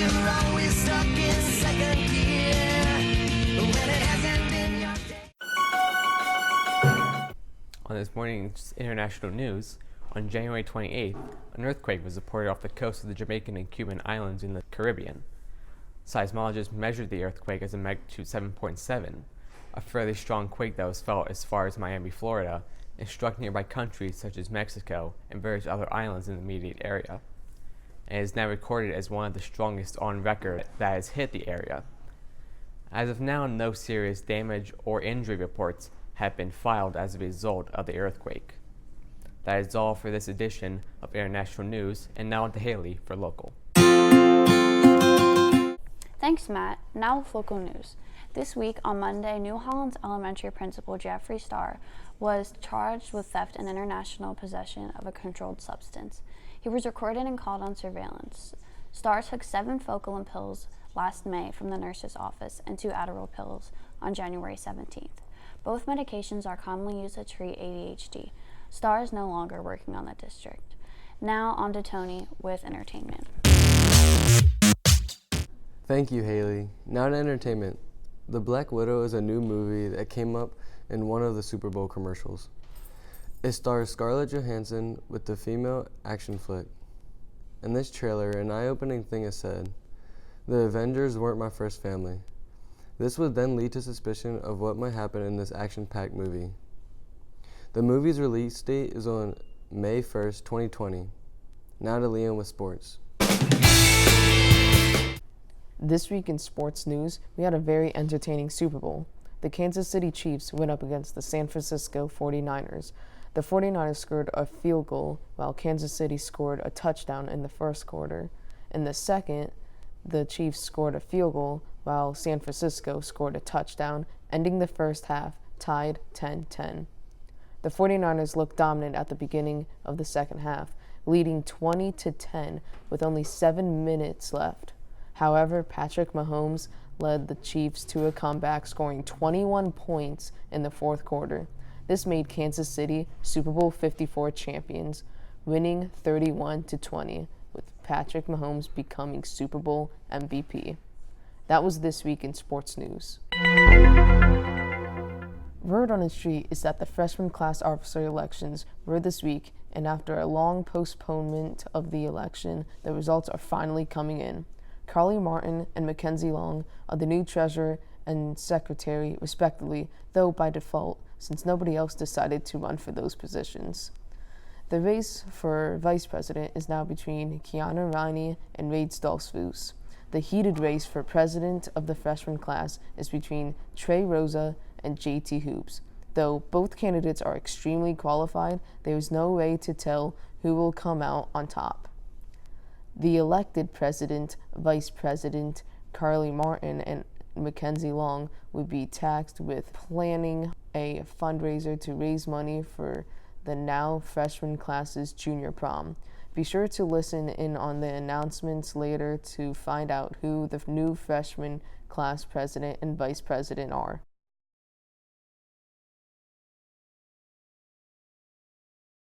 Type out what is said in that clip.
you're always stuck in second gear when it hasn't been your day. On this morning's international news, on January 28th, an earthquake was reported off the coast of the Jamaican and Cuban islands in the Caribbean. Seismologists measured the earthquake as a magnitude 7.7, a fairly strong quake that was felt as far as Miami, Florida, and struck nearby countries such as Mexico and various other islands in the immediate area, and is now recorded as one of the strongest on record that has hit the area. As of now, no serious damage or injury reports have been filed as a result of the earthquake. That is all for this edition of International News, and now on to Haley for local. Thanks, Matt. Now with local news. This week, on Monday, New Holland's elementary principal Jeffrey Starr was charged with theft and international possession of a controlled substance. He was recorded and called on surveillance. Starr took 7 Focalin pills last May from the nurse's office and 2 Adderall pills on January 17th. Both medications are commonly used to treat ADHD. Starr is no longer working on the district. Now on to Tony with entertainment. Thank you, Haley. Now to entertainment. The Black Widow is a new movie that came up in one of the Super Bowl commercials. It stars Scarlett Johansson with the female action flick. In this trailer, an eye-opening thing is said: "The Avengers weren't my first family." This would then lead to suspicion of what might happen in this action-packed movie. The movie's release date is on May 1st, 2020. Now to Liam with sports. This week in sports news, we had a very entertaining Super Bowl. The Kansas City Chiefs went up against the San Francisco 49ers. The 49ers scored a field goal, while Kansas City scored a touchdown in the first quarter. In the second, the Chiefs scored a field goal, while San Francisco scored a touchdown, ending the first half tied 10-10. The 49ers looked dominant at the beginning of the second half, leading 20-10 with only 7 minutes left. However, Patrick Mahomes led the Chiefs to a comeback, scoring 21 points in the fourth quarter. This made Kansas City Super Bowl 54 champions, winning 31-20, with Patrick Mahomes becoming Super Bowl MVP. That was this week in sports news. Word on the street is that the freshman class officer elections were this week, and after a long postponement of the election, the results are finally coming in. Carly Martin and Mackenzie Long are the new treasurer and secretary, respectively, though by default, since nobody else decided to run for those positions. The race for vice president is now between Kiana Riney and Wade Stoltzfus. The heated race for president of the freshman class is between Trey Rosa and JT Hoops. Though both candidates are extremely qualified, there is no way to tell who will come out on top. The elected president, vice president, Carly Martin and Mackenzie Long would be tasked with planning a fundraiser to raise money for the now freshman class's junior prom. Be sure to listen in on the announcements later to find out who the new freshman class president and vice president are.